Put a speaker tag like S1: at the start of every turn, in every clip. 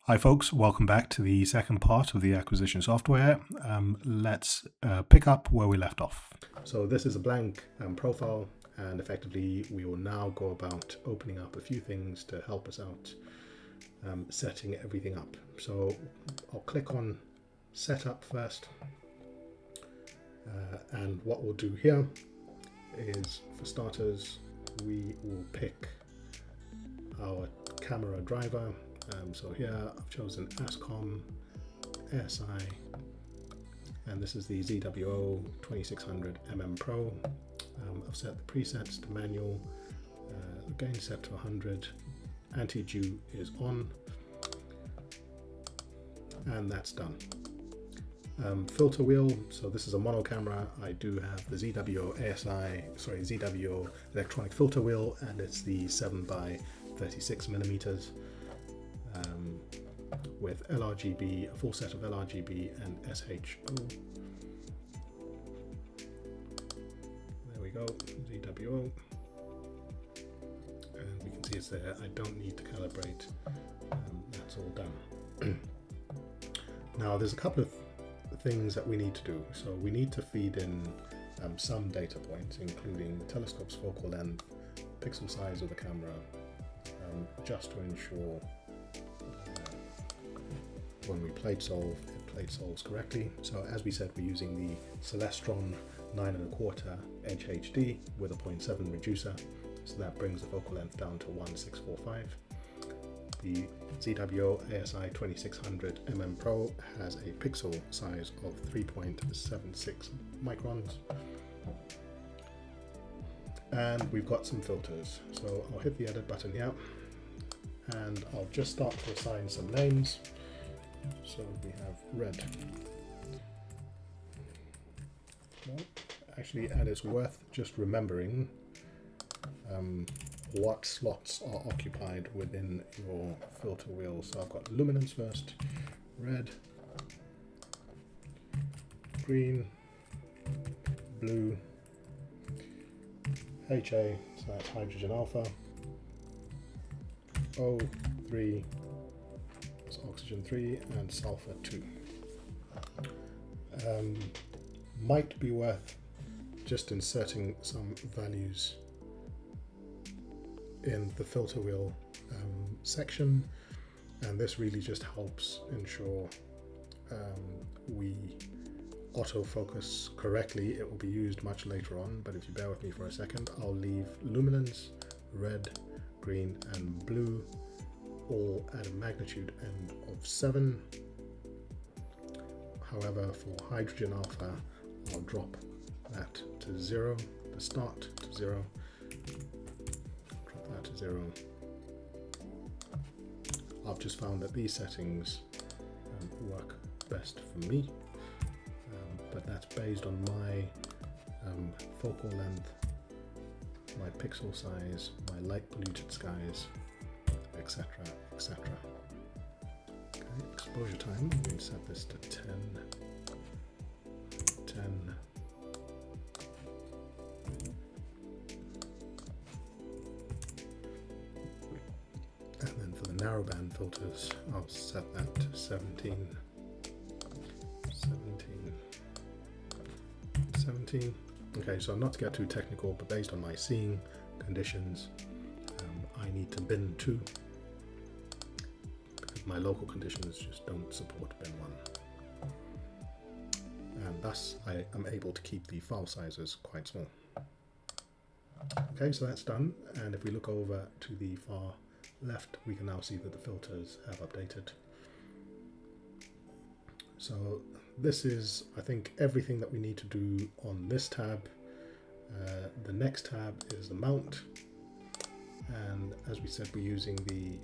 S1: Hi folks, welcome back to the second part of the acquisition software. Let's pick up where we left off. So this is a blank profile, and effectively we will now go about opening up a few things to help us out setting everything up. So I'll click on setup first, and what we'll do here is, for starters, we will pick our camera driver. So here I've chosen ASCOM, ASI, and this is the ZWO 2600 Pro. I've set the presets to manual, gain set to 100, anti-dew is on, and that's done. Filter wheel, so this is a mono camera. I do have the ZWO electronic filter wheel, and it's the 7x36mm. With LRGB, a full set of LRGB and SHO. There we go, ZWO. And we can see it's there. I don't need to calibrate. That's all done. Now there's a couple of things that we need to do. So we need to feed in some data points, including the telescope's focal length, pixel size of the camera, just to ensure when we plate solve, it plate solves correctly. So as we said, we're using the Celestron 9¼ EdgeHD with a 0.7 reducer. So that brings the focal length down to 1645. The ZWO ASI 2600 Pro has a pixel size of 3.76 microns. And we've got some filters. So I'll hit the edit button here, and I'll just start to assign some names. So we have red. Well, actually, and it's worth just remembering what slots are occupied within your filter wheel. So I've got luminance first, red, green, blue, HA, so that's hydrogen alpha, O3, oxygen 3, and sulfur 2. Might be worth just inserting some values in the filter wheel section, and this really just helps ensure we autofocus correctly. It will be used much later on, but if you bear with me for a second, I'll leave luminance, red, green, and blue all at a magnitude end of 7. However, for hydrogen alpha, I'll drop that to 0, the start to 0, drop that to 0. I've just found that these settings work best for me, but that's based on my focal length, my pixel size, my light polluted skies, etc, etc. Okay, exposure time, we can set this to 10, 10, and then for the narrowband filters, I'll set that to 17, 17, 17. Okay, so not to get too technical, but based on my seeing conditions, I need to bin 2. My local conditions just don't support bin 1, and thus I am able to keep the file sizes quite small. Okay, so that's done, and if we look over to the far left, we can now see that the filters have updated. So this is, I think, everything that we need to do on this tab. The next tab is the mount, and as we said, we're using the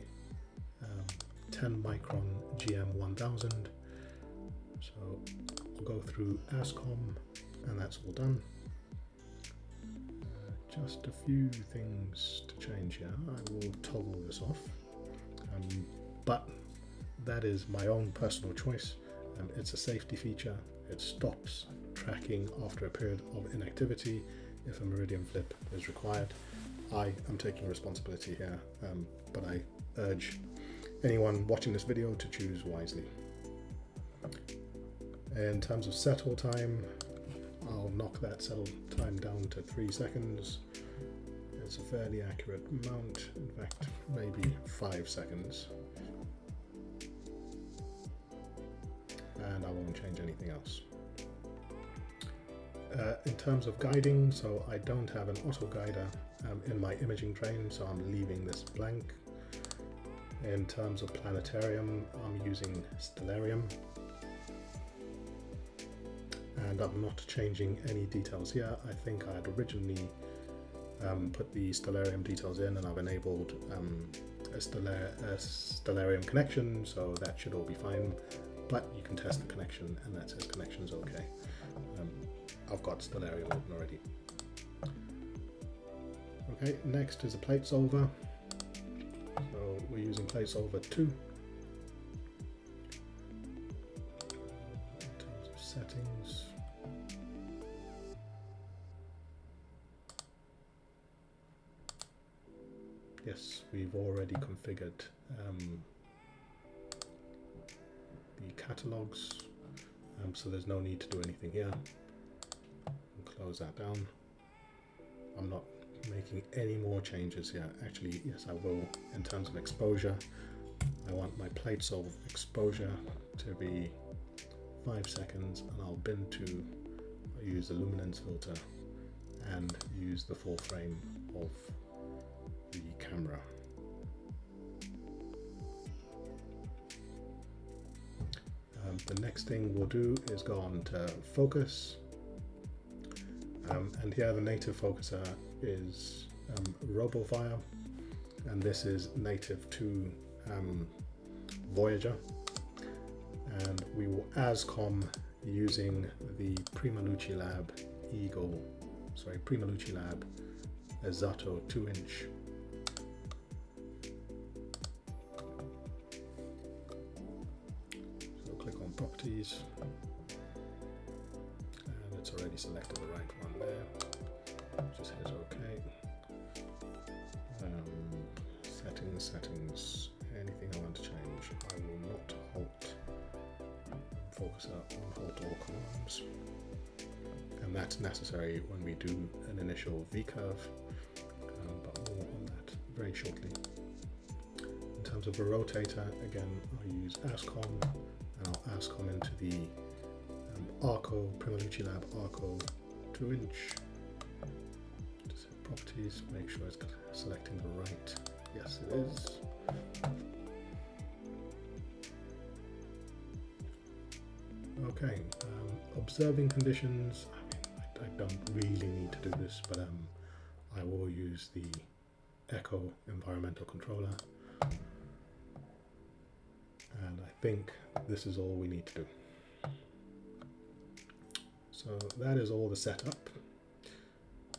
S1: 10 micron GM1000. So I'll go through ASCOM, and that's all done. Just a few things to change here. I will toggle this off, but that is my own personal choice. It's a safety feature. It stops tracking after a period of inactivity if a meridian flip is required. I am taking responsibility here, but I urge anyone watching this video to choose wisely. In terms of settle time, I'll knock that settle time down to 3 seconds. It's a fairly accurate amount, in fact maybe 5 seconds. And I won't change anything else. In terms of guiding, so I don't have an auto guider in my imaging train, so I'm leaving this blank. In terms of planetarium, I'm using Stellarium. And I'm not changing any details here. I think I had originally put the Stellarium details in, and I've enabled a Stellarium connection, so that should all be fine. But you can test the connection, and that says connection's okay. I've got Stellarium open already. Okay, next is a plate solver. So we're using plate solver 2. In terms of settings, yes, we've already configured the catalogs, so there's no need to do anything here. I'll close that down. I'm not making any more changes here. Actually, yes, I will. In terms of exposure, I want my plate solve exposure to be 5 seconds, and I'll bin to use the luminance filter and use the full frame of the camera. The next thing we'll do is go on to focus, and here the native focuser is RoboFire, and this is native to Voyager, and we will ASCOM using the Primaluci Lab Zato 2-inch. Properties, and it's already selected the right one there. Just hit OK. Settings, anything I want to change. I will not halt focuser on halt all commands, and that's necessary when we do an initial V-curve, but more on that very shortly. In terms of a rotator, again I use ASCOM. And I'll ASCOM into the Arco, Primaluci Lab Arco 2-inch. Just hit properties, make sure it's selecting the right. Yes, it is. Okay, observing conditions. I don't really need to do this, but I will use the Echo environmental controller. And I think this is all we need to do. So that is all the setup.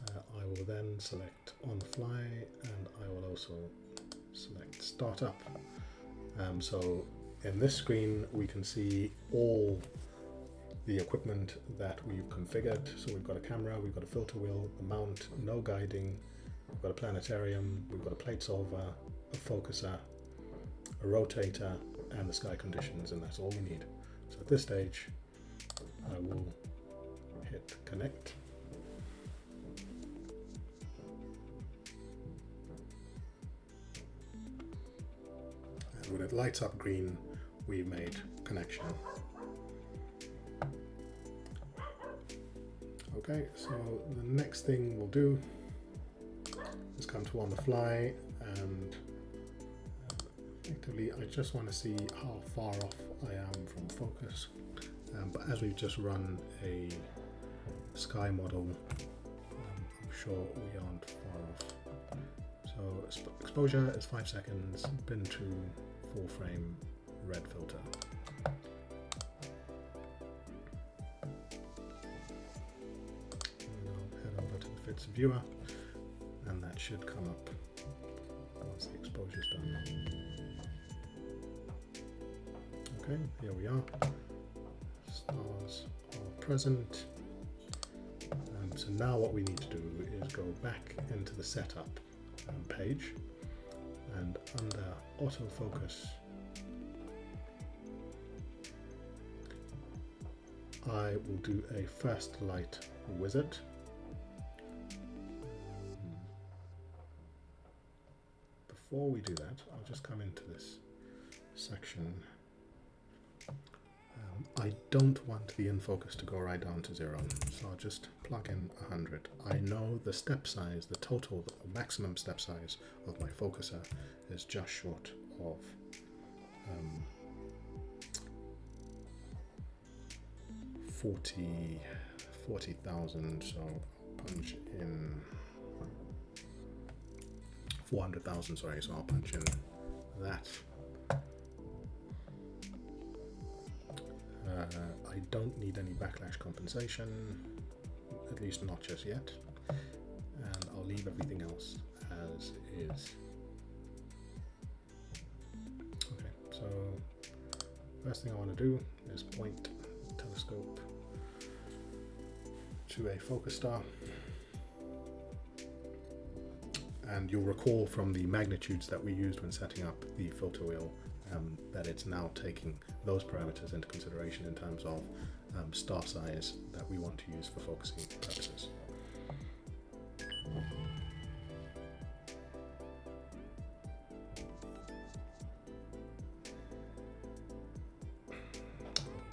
S1: I will then select on the fly, and I will also select startup. So in this screen we can see all the equipment that we've configured. So we've got a camera, we've got a filter wheel, the mount, no guiding, we've got a planetarium, we've got a plate solver, a focuser, a rotator, and the sky conditions, and that's all we need. So at this stage I will hit connect, and when it lights up green, we've made connection. Okay, so the next thing we'll do is come to on the fly, and effectively I just want to see how far off I am from focus, but as we've just run a sky model, I'm sure we aren't far off. So exposure is 5 seconds, bin to full frame red filter. And I'll head over to the Fits Viewer, and that should come up once the exposure's done. Okay, here we are. Stars are present. So now what we need to do is go back into the setup page, and under autofocus I will do a first light wizard. Before we do that, I'll just come into this section. I don't want the in focus to go right down to 0, so I'll just plug in 100. I know the step size, the total, the maximum step size of my focuser is just short of 40,000, so punch in 400,000, sorry, so I'll punch in that. I don't need any backlash compensation, at least not just yet, and I'll leave everything else as is. Okay, so first thing I want to do is point the telescope to a focus star, and you'll recall from the magnitudes that we used when setting up the filter wheel that it's now taking those parameters into consideration in terms of star size that we want to use for focusing purposes.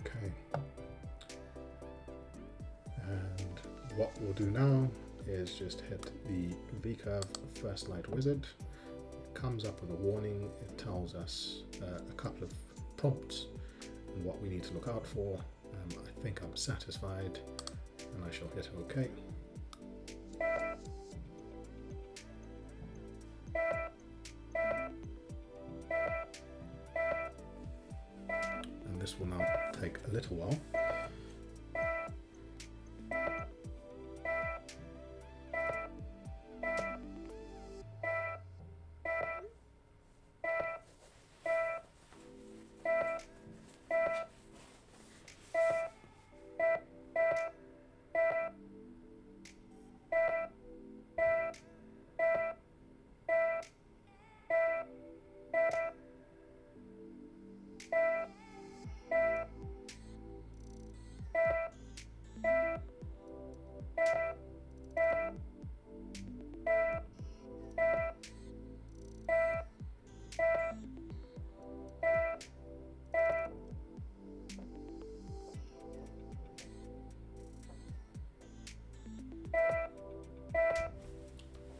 S1: Okay, and what we'll do now is just hit the V-curve first light wizard. Comes up with a warning. It tells us a couple of prompts and what we need to look out for. I think I'm satisfied, and I shall hit OK. And this will now take a little while.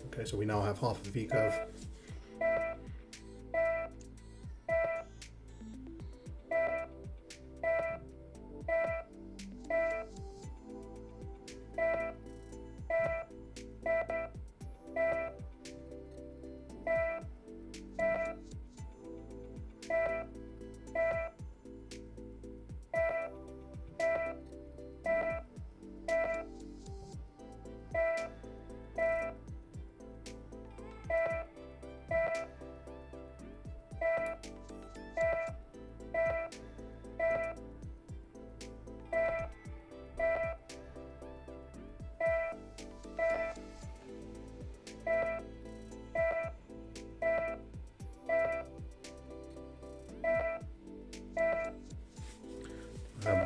S1: Okay, so we now have half of the V-curve.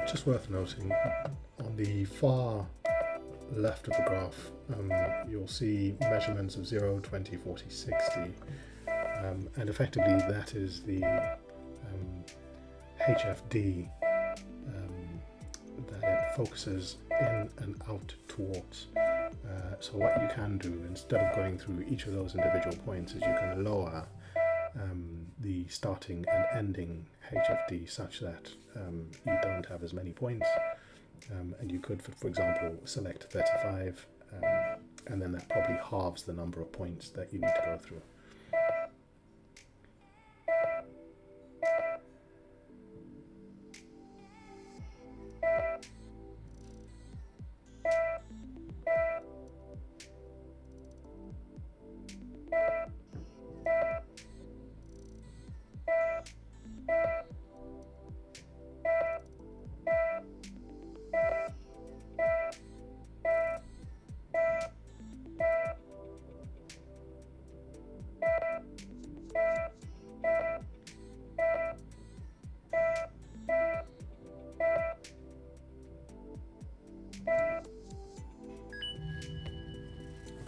S1: Just worth noting, on the far left of the graph, you'll see measurements of 0, 20, 40, 60, and effectively that is the HFD that it focuses in and out towards. So what you can do, instead of going through each of those individual points, is you can lower the starting and ending HFD such that you don't have as many points, and you could, for example, select 35, and then that probably halves the number of points that you need to go through.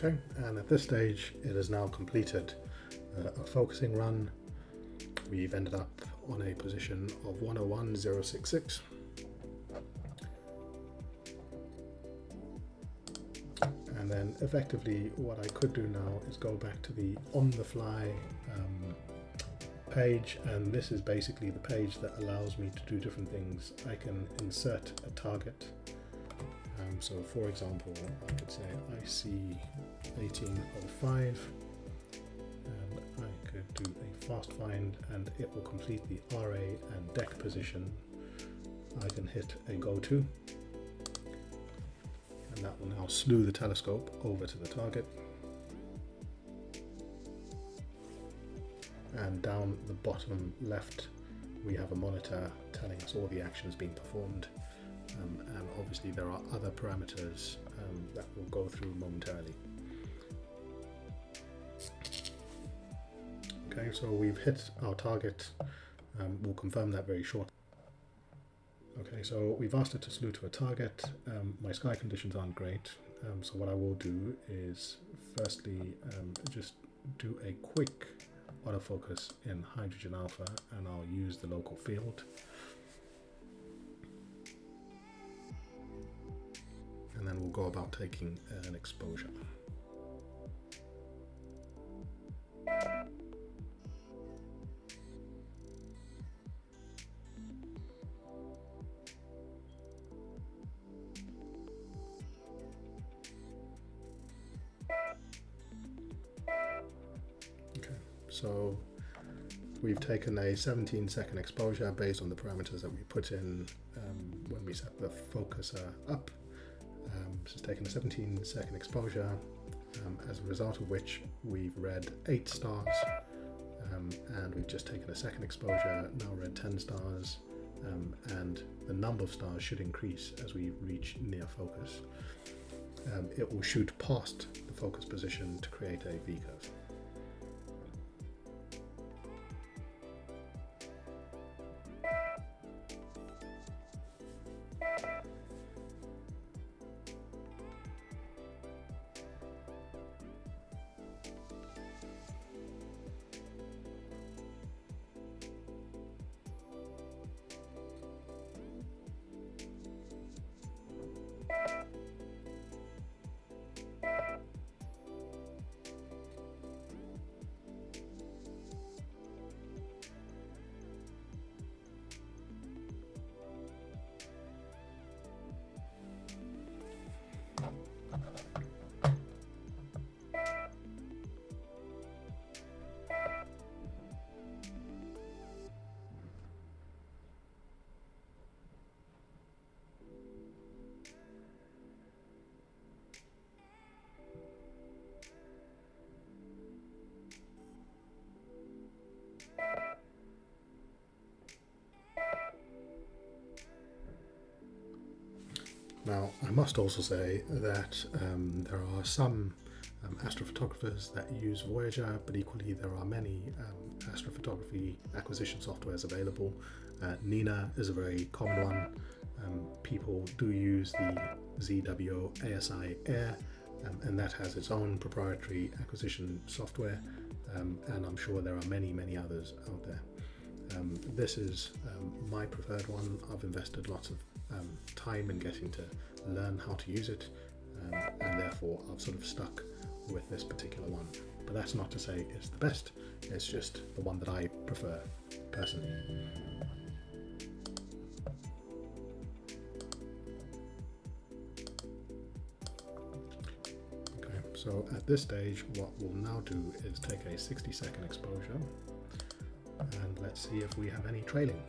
S1: Okay, and at this stage it has now completed a focusing run. We've ended up on a position of 101.066. And then effectively what I could do now is go back to the on-the-fly page, and this is basically the page that allows me to do different things. I can insert a target. So for example, I could say IC 1805, and I could do a fast find and it will complete the RA and deck position. I can hit a go to, and that will now slew the telescope over to the target. And down the bottom left we have a monitor telling us all the actions being performed, and obviously there are other parameters that we'll go through momentarily. Okay, so we've hit our target. We'll confirm that very shortly. Okay, so we've asked it to slew to a target. My sky conditions aren't great, so what I will do is firstly just do a quick autofocus in hydrogen alpha, and I'll use the local field. And then we'll go about taking an exposure. Okay, so we've taken a 17-second exposure based on the parameters that we put in when we set the focuser up. This has taken a 17-second exposure, as a result of which we've read 8 stars, and we've just taken a second exposure, now read 10 stars, and the number of stars should increase as we reach near focus. It will shoot past the focus position to create a V-curve. Now, I must also say that there are some astrophotographers that use Voyager, but equally there are many astrophotography acquisition softwares available. Nina is a very common one. People do use the ZWO ASI Air, and that has its own proprietary acquisition software, and I'm sure there are many, many others out there. This is my preferred one. I've invested lots of time in getting to learn how to use it, and therefore I've sort of stuck with this particular one. But that's not to say it's the best, it's just the one that I prefer personally. Okay, so at this stage what we'll now do is take a 60-second exposure, and let's see if we have any trailing.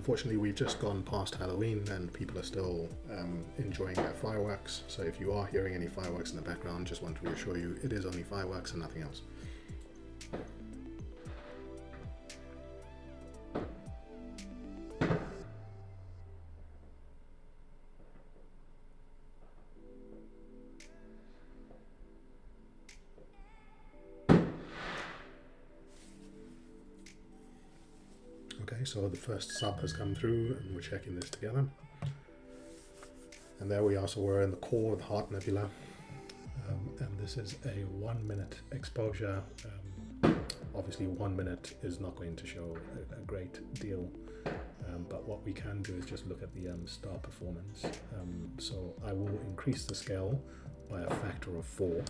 S1: unfortunately, we've just gone past Halloween and people are still enjoying their fireworks. So if you are hearing any fireworks in the background, just want to reassure you it is only fireworks and nothing else. Okay, so the first sub has come through and we're checking this together. And there we are, so we're in the core of the Heart Nebula. And this is a 1 minute exposure. Obviously 1 minute is not going to show a great deal, but what we can do is just look at the star performance. So I will increase the scale by a factor of 4.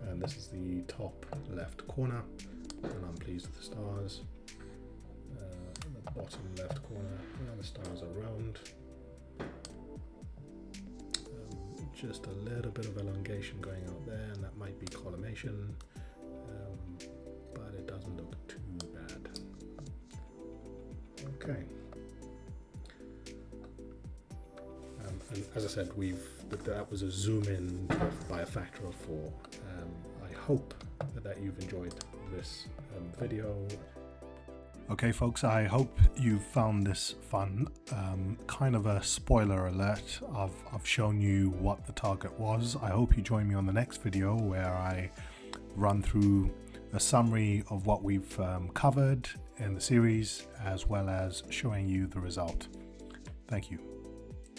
S1: And this is the top left corner, and I'm pleased with the stars. The bottom left corner, the stars are round. Just a little bit of elongation going out there, and that might be collimation, but it doesn't look too bad. Okay. And as I said, that was a zoom in by a factor of 4. I hope that you've enjoyed this video. Okay folks, I hope you found this fun. Kind of a spoiler alert, I've shown you what the target was. I hope you join me on the next video where I run through a summary of what we've covered in the series, as well as showing you the result. Thank you.